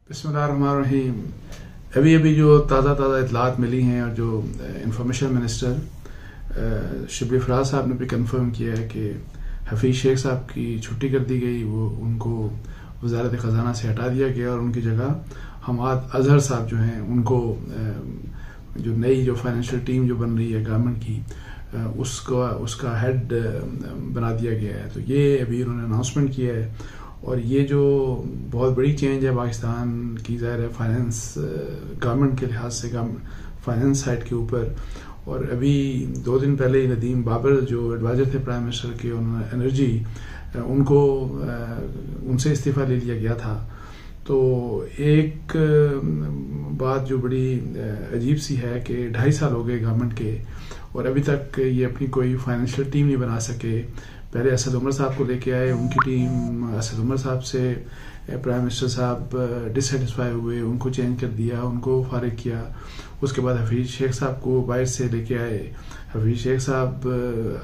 بسم اللہ الرحمن الرحیم. ابھی جو تازہ اطلاعات ملی ہیں اور جو انفارمیشن منسٹر شبلی فراز صاحب نے بھی کنفرم کیا ہے کہ حفیظ شیخ صاحب کی چھٹی کر دی گئی، وہ ان کو وزارت خزانہ سے ہٹا دیا گیا اور ان کی جگہ حماد اظہر صاحب جو ہیں ان کو جو نئی جو فائنینشیل ٹیم جو بن رہی ہے گورنمنٹ کی اس کا ہیڈ بنا دیا گیا ہے. تو یہ ابھی انہوں نے اناؤنسمنٹ کیا ہے اور یہ جو بہت بڑی چینج ہے پاکستان کی، ظاہر ہے فائنینس گورنمنٹ کے لحاظ سے فائنینس سائٹ کے اوپر. اور ابھی 2 دن پہلے ہی ندیم بابر جو ایڈوائزر تھے پرائم منسٹر کے انرجی، ان سے استعفیٰ لے لیا گیا تھا. تو ایک بات جو بڑی عجیب سی ہے کہ 2.5 سال ہو گئے گورنمنٹ کے اور ابھی تک یہ اپنی کوئی فائنینشیل ٹیم نہیں بنا سکے. پہلے اسد عمر صاحب کو لے کے آئے، ان کی ٹیم، اسد عمر صاحب سے پرائم منسٹر صاحب ڈسسیٹسفائی ہوئے، ان کو چینج کر دیا، ان کو فارغ کیا. اس کے بعد حفیظ شیخ صاحب کو باہر سے لے کے آئے. حفیظ شیخ صاحب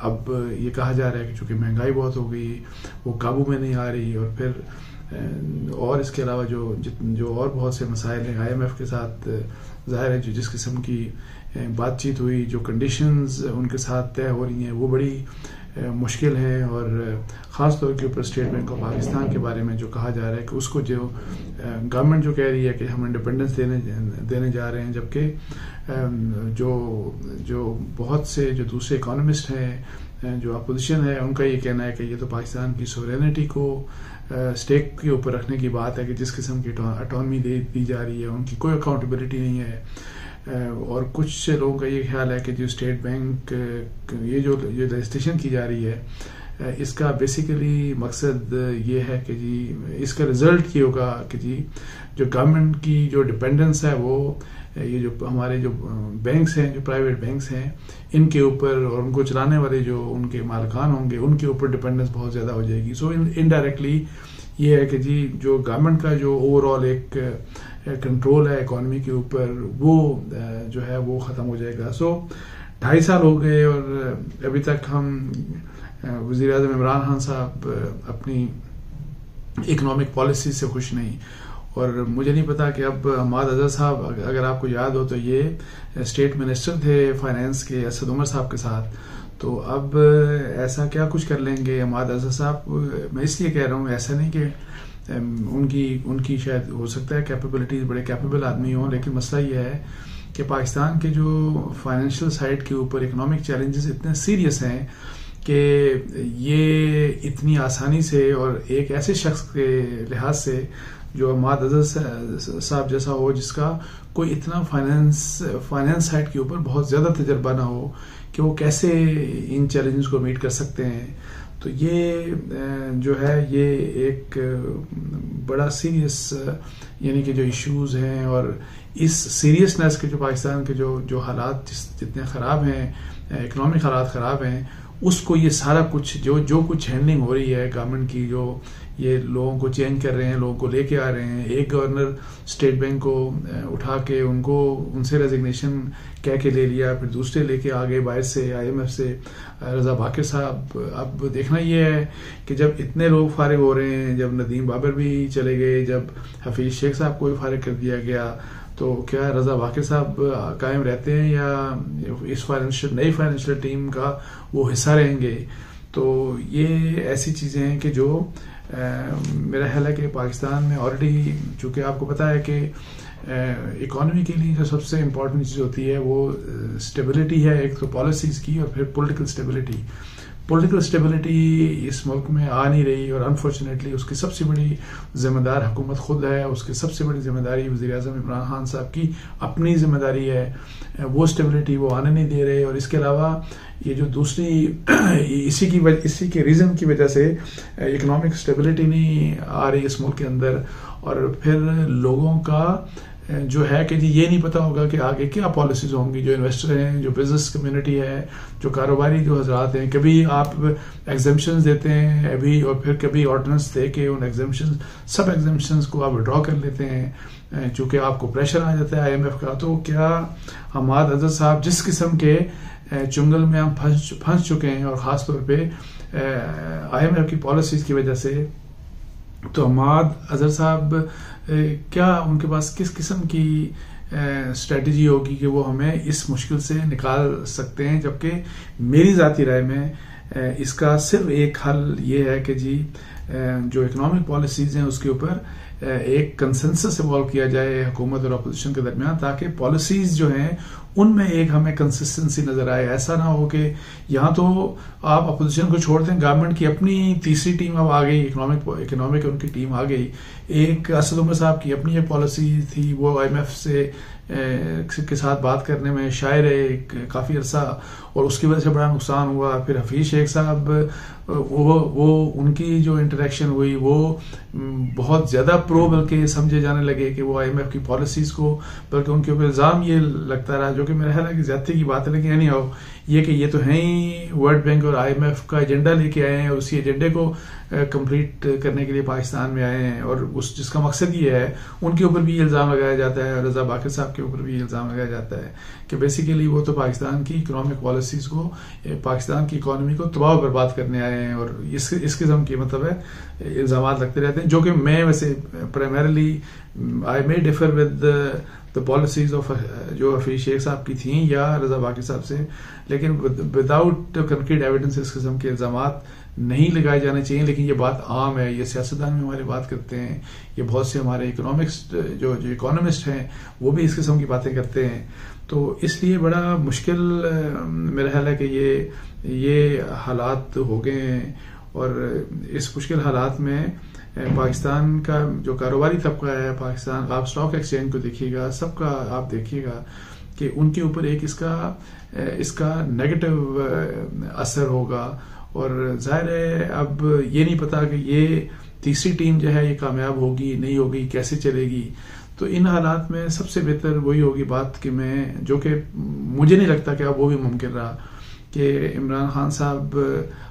اب یہ کہا جا رہا ہے کہ چونکہ مہنگائی بہت ہو گئی، وہ قابو میں نہیں آ رہی، اور پھر اور اس کے علاوہ جو اور بہت سے مسائل ہیں IMF کے ساتھ، ظاہر ہے جس قسم کی بات چیت ہوئی، جو کنڈیشنز ان کے ساتھ طے ہو رہی ہیں وہ بڑی مشکل ہے. اور خاص طور کے اوپر اسٹیٹ بینک آف پاکستان کے بارے میں جو کہا جا رہا ہے کہ اس کو جو گورنمنٹ جو کہہ رہی ہے کہ ہم انڈیپینڈنس دینے جا رہے ہیں، جبکہ جو بہت سے جو دوسرے اکانومسٹ ہیں، جو اپوزیشن ہے، ان کا یہ کہنا ہے کہ یہ تو پاکستان کی سوورینٹی کو اسٹیک کے اوپر رکھنے کی بات ہے کہ جس قسم کی اٹانومی دی جا رہی ہے ان کی کوئی اکاؤنٹیبلٹی نہیں ہے. اور کچھ لوگوں کا یہ خیال ہے کہ جو اسٹیٹ بینک یہ جو رجسٹریشن کی جا رہی ہے، اس کا بیسیکلی مقصد یہ ہے کہ جی اس کا رزلٹ یہ ہوگا کہ جی جو گورنمنٹ کی جو ڈپینڈنس ہے وہ یہ جو ہمارے جو بینکس ہیں، جو پرائیویٹ بینکس ہیں، ان کے اوپر اور ان کو چلانے والے جو ان کے مالکان ہوں گے ان کے اوپر ڈپینڈنس بہت زیادہ ہو جائے گی. سو انڈائریکٹلی یہ ہے کہ جی جو گورنمنٹ کا جو اوور آل ایک کنٹرول ہے اکانومی کے اوپر، وہ جو ہے وہ ختم ہو جائے گا. سو 2.5 سال ہو گئے اور ابھی تک ہم وزیر اعظم عمران خان صاحب اپنی اکنامک پالیسی سے خوش نہیں. اور مجھے نہیں پتا کہ اب حماد اظہر صاحب، اگر آپ کو یاد ہو تو یہ اسٹیٹ منسٹر تھے فائنینس کے اسد عمر صاحب کے ساتھ، تو اب ایسا کیا کچھ کر لیں گے حماد اظہر صاحب. میں اس لیے کہہ رہا ہوں، ایسا نہیں کہ ان کی شاید ہو سکتا ہے کیپیبلٹیز، بڑے کیپیبل آدمی ہوں، لیکن مسئلہ یہ ہے کہ پاکستان کے جو فائنینشیل سائڈ کے اوپر اکنامک چیلنجز اتنے سیریس ہیں کہ یہ اتنی آسانی سے اور ایک ایسے شخص کے لحاظ سے جو حماد اظہر صاحب جیسا ہو، جس کا کوئی اتنا فائنینس سائڈ کے اوپر بہت زیادہ تجربہ نہ ہو، کہ وہ کیسے ان چیلنجز کو میٹ کر سکتے ہیں. تو یہ جو ہے یہ ایک بڑا سیریس یعنی کہ جو ایشوز ہیں، اور اس سیریسنس کے جو پاکستان کے جو حالات جتنے خراب ہیں، اکنامک حالات خراب ہیں، اس کو یہ سارا کچھ جو کچھ ہینڈلنگ ہو رہی ہے گورنمنٹ کی، جو یہ لوگوں کو چینج کر رہے ہیں، لوگوں کو لے کے آ رہے ہیں، ایک گورنر اسٹیٹ بینک کو اٹھا کے ان سے ریزگنیشن کہہ کے لے لیا، پھر دوسرے لے کے آگے باہر سے IMF سے رضا باقر صاحب. اب دیکھنا یہ ہے کہ جب اتنے لوگ فارغ ہو رہے ہیں، جب ندیم بابر بھی چلے گئے، جب حفیظ شیخ صاحب کو بھی فارغ کر دیا گیا، تو کیا رضا باقر صاحب قائم رہتے ہیں یا اس نئی فائنینشیل ٹیم کا وہ حصہ رہیں گے؟ تو یہ ایسی چیزیں ہیں کہ جو میرا خیال ہے کہ پاکستان میں آلریڈی، چونکہ آپ کو پتا ہے کہ اکانومی کے لیے جو سب سے امپورٹنٹ چیز ہوتی ہے وہ اسٹیبلٹی ہے، ایک تو پالیسیز کی اور پھر پولیٹیکل اسٹیبلٹی اس ملک میں آ نہیں رہی، اور انفارچونیٹلی اس کی سب سے بڑی ذمہ دار حکومت خود ہے. اس کی سب سے بڑی ذمہ داری وزیر اعظم عمران خان صاحب کی اپنی ذمہ داری ہے، وہ اسٹیبلٹی وہ آنے نہیں دے رہے. اور اس کے علاوہ یہ جو دوسری اسی کے ریزن کی وجہ سے اکنامک اسٹیبلٹی نہیں آ رہی اس ملک کے اندر، اور پھر لوگوں کا جو ہے کہ جی یہ نہیں پتا ہوگا کہ آگے کیا پالیسیز ہوں گی. جو انویسٹر ہیں، جو بزنس کمیونٹی ہے، جو کاروباری جو حضرات ہیں، کبھی آپ ایگزمپشنز دیتے ہیں ابھی، اور پھر کبھی آرڈیننس دے کے ان سب ایگزمپشنز کو آپ وڈرا کر لیتے ہیں چونکہ آپ کو پریشر آ جاتا ہے IMF کا. تو کیا حماد اظہر صاحب جس قسم کے چنگل میں ہم پھنس چکے ہیں، اور خاص طور پہ IMF کی پالیسیز کی وجہ سے تو حماد اظہر صاحب کیا ان کے پاس کس قسم کی اسٹریٹجی ہوگی کہ وہ ہمیں اس مشکل سے نکال سکتے ہیں؟ جبکہ میری ذاتی رائے میں اس کا صرف ایک حل یہ ہے کہ جی جو اکنامک پالیسیز ہیں اس کے اوپر ایک کنسنسس ایوالو کیا جائے حکومت اور اپوزیشن کے درمیان، تاکہ پالیسیز جو ہیں ان میں ایک ہمیں کنسسٹنسی نظر آئے. ایسا نہ ہو کہ یہاں تو آپ اپوزیشن کو چھوڑ دیں، گورنمنٹ کی اپنی تیسری ٹیم اب آ گئی، اکنامک ان کی ٹیم آ گئی. ایک اسد عمر صاحب کی اپنی ایک پالیسی تھی، وہ IMF سے کے ساتھ بات کرنے میں شاعر ہے کافی عرصہ، اور اس کی وجہ سے بڑا نقصان ہوا. پھر حفیظ شیخ صاحب وہ ان کی جو انٹریکشن ہوئی وہ بہت زیادہ پرو بلکہ سمجھے جانے لگے کہ وہ IMF کی پالیسیز کو، بلکہ ان کے اوپر الزام یہ لگتا رہا، جو کہ میرا خیال ہے کہ زیادتی کی بات ہے. لیکن نہیں ہو یہ کہ یہ تو ہیں ہی ورلڈ بینک اور IMF کا ایجنڈا لے کے آئے ہیں، اسی ایجنڈے کو کمپلیٹ کرنے کے لیے پاکستان میں آئے ہیں، اور جس کا مقصد یہ ہے ان کے اوپر بھی الزام لگایا جاتا ہے، رضا باقر صاحب کے اوپر بھی الزام لگایا جاتا ہے کہ بیسیکلی وہ تو پاکستان کی اکنامک پالیسیز کو، پاکستان کی اکانومی کو تباہ و برباد کرنے آئے ہیں. اور اس قسم کی مطلب ہے الزامات لگتے رہتے ہیں، جو کہ میں ویسے primarily I may differ with the policies of جو حفیظ شیخ صاحب کی تھیں یا رضا باقر صاحب سے، لیکن وداؤٹ کنکریٹ ایویڈنس اس قسم کے الزامات نہیں لگائے جانے چاہیے. لیکن یہ بات عام ہے، یہ سیاستدان بھی ہمارے بات کرتے ہیں، یہ بہت سے ہمارے جو اکانومسٹ ہیں وہ بھی اس قسم کی باتیں کرتے ہیں. تو اس لیے بڑا مشکل میرا خیال ہے کہ یہ حالات ہو گئے ہیں. اور اس مشکل حالات میں پاکستان کا جو کاروباری طبقہ ہے، پاکستان آپ اسٹاک ایکسچینج کو دیکھیے گا، سب کا آپ دیکھیے گا کہ ان کے اوپر ایک اس کا نیگیٹو اثر ہوگا. اور ظاہر ہے اب یہ نہیں پتا کہ یہ تیسری ٹیم جو ہے یہ کامیاب ہوگی نہیں ہوگی، کیسے چلے گی. تو ان حالات میں سب سے بہتر وہی ہوگی بات کہ جو کہ مجھے نہیں لگتا کہ اب وہ بھی ممکن رہا کہ عمران خان صاحب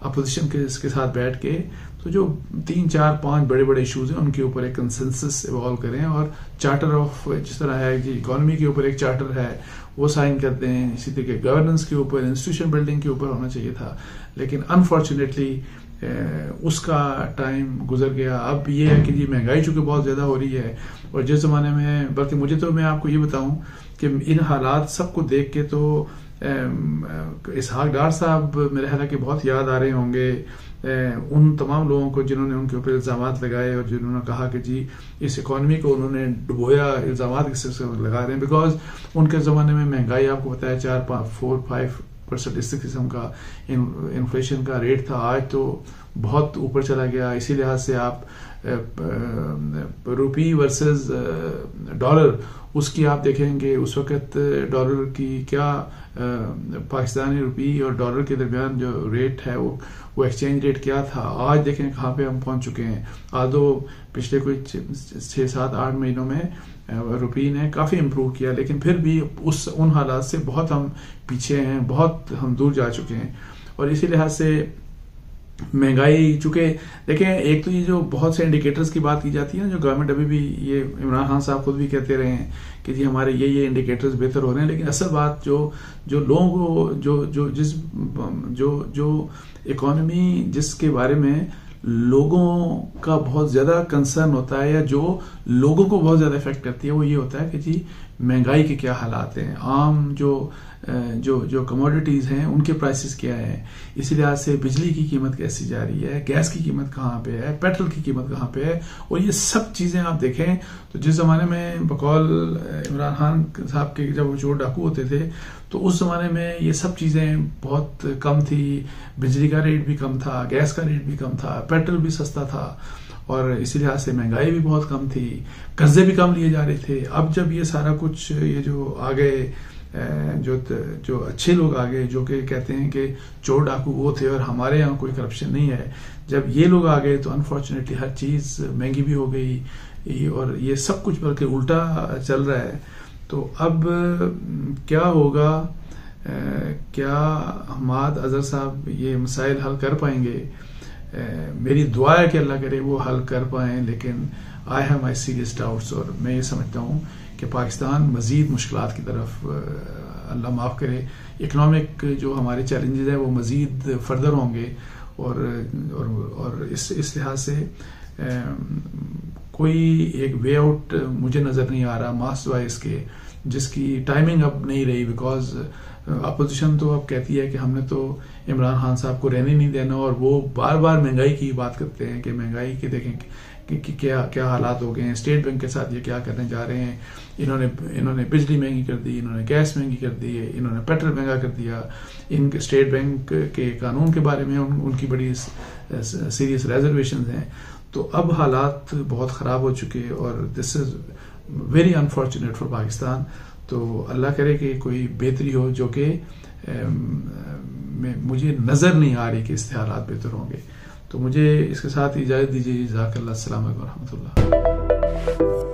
اپوزیشن کے ساتھ بیٹھ کے تو جو 3 4 5 بڑے بڑے ایشوز ہیں ان کے اوپر ایک کنسنسس ایوالو کریں، اور چارٹر آف جس طرح ہے کہ اکانومی کے اوپر ایک چارٹر ہے وہ سائن کر دیں. اسی طریقے گورننس کے اوپر، انسٹیٹیوشن بلڈنگ کے اوپر ہونا چاہیے تھا، لیکن انفارچونیٹلی اس کا ٹائم گزر گیا. اب یہ ہے کہ جی مہنگائی چونکہ بہت زیادہ ہو رہی ہے، اور جس زمانے میں بلکہ مجھے تو میں آپ کو یہ بتاؤں کہ ان حالات سب کو دیکھ کے تو اسحاق ڈار صاحب میرے خیال ہے کہ بہت یاد آ رہے ہوں گے ان تمام لوگوں کو جنہوں نے ان کے اوپر الزامات لگائے اور جنہوں نے کہا کہ جی اس اکانومی کو انہوں نے ڈبویا. الزامات کس سے لگا رہے ہیں بیکاز ان کے زمانے میں مہنگائی آپ کو پتا ہے 4-5% اس قسم کا انفلیشن کا ریٹ تھا. آج تو بہت اوپر چلا گیا. اسی لحاظ سے آپ روپی ورسز ڈالر اس کی آپ دیکھیں گے اس وقت ڈالر کی کیا پاکستانی روپی اور ڈالر کے درمیان جو ریٹ ہے وہ ایکسچینج ریٹ کیا تھا. آج دیکھیں کہاں پہ ہم پہنچ چکے ہیں. آدھو پچھلے کوئی 6-7-8 مہینوں میں روپی نے کافی امپروو کیا، لیکن پھر بھی ان حالات سے بہت ہم پیچھے ہیں، بہت ہم دور جا چکے ہیں. اور اسی لحاظ سے مہنگائی چونکہ دیکھیں ایک تو یہ جو بہت سے انڈیکیٹرز کی بات کی جاتی ہے جو گورنمنٹ ابھی بھی یہ عمران خان صاحب خود بھی کہتے رہے ہیں کہ جی ہمارے یہ انڈیکیٹرز بہتر ہو رہے ہیں، لیکن اصل بات جو لوگوں کو جو اکانومی جس کے بارے میں لوگوں کا بہت زیادہ کنسرن ہوتا ہے یا جو لوگوں کو بہت زیادہ افیکٹ کرتی ہے وہ یہ ہوتا ہے کہ جی مہنگائی کے کیا حالات ہیں، عام جو کموڈیٹیز ہیں ان کے پرائسز کیا ہیں. اسی لحاظ سے بجلی کی قیمت کیسی جا رہی ہے، گیس کی قیمت کہاں پہ ہے، پیٹرول کی قیمت کہاں پہ ہے. اور یہ سب چیزیں آپ دیکھیں تو جس زمانے میں بقول عمران خان صاحب کے جب وہ چور ڈاکو ہوتے تھے تو اس زمانے میں یہ سب چیزیں بہت کم تھی. بجلی کا ریٹ بھی کم تھا، گیس کا ریٹ بھی کم تھا، پیٹرول بھی سستا تھا، اور اسی لحاظ سے مہنگائی بھی بہت کم تھی، قرضے بھی کم لیے جا رہے تھے. اب جب یہ سارا کچھ یہ جو آگے جو اچھے لوگ آگے جو کہ کہتے ہیں کہ چور ڈاکو وہ تھے اور ہمارے یہاں کوئی کرپشن نہیں ہے، جب یہ لوگ آگئے تو انفارچونیٹلی ہر چیز مہنگی بھی ہو گئی اور یہ سب کچھ بلکہ الٹا چل رہا ہے. تو اب کیا ہوگا، کیا حماد اظہر صاحب یہ مسائل حل کر پائیں گے؟ میری دعا ہے کہ اللہ کرے وہ حل کر پائیں، لیکن I have my serious doubts. اور میں یہ سمجھتا ہوں کہ پاکستان مزید مشکلات کی طرف اللہ معاف کرے اکنامک جو ہمارے چیلنجز ہیں وہ مزید فردر ہوں گے، اور اس لحاظ سے کوئی ایک وے آؤٹ مجھے نظر نہیں آ رہا ماس وائز کے، جس کی ٹائمنگ اب نہیں رہی، بیکاز اپوزیشن تو اب کہتی ہے کہ ہم نے تو عمران خان صاحب کو رہنے نہیں دینا، اور وہ بار بار مہنگائی کی بات کرتے ہیں کہ مہنگائی کے دیکھیں کہ کیا حالات ہو گئے ہیں، اسٹیٹ بینک کے ساتھ یہ کیا کرنے جا رہے ہیں، انہوں نے بجلی مہنگی کر دی، انہوں نے گیس مہنگی کر دی، انہوں نے پیٹرول مہنگا کر دیا، ان کے اسٹیٹ بینک کے قانون کے بارے میں ان کی بڑی سیریس ریزرویشنز ہیں. تو اب حالات بہت خراب ہو چکے، اور this is very unfortunate for Pakistan. تو اللہ کرے کہ کوئی بہتری ہو، جو کہ مجھے نظر نہیں آ رہی کہ اس سے حالات بہتر ہوں گے. تو مجھے اس کے ساتھ اجازت دیجیے. جزاک اللہ. السلام علیکم و رحمۃ اللہ.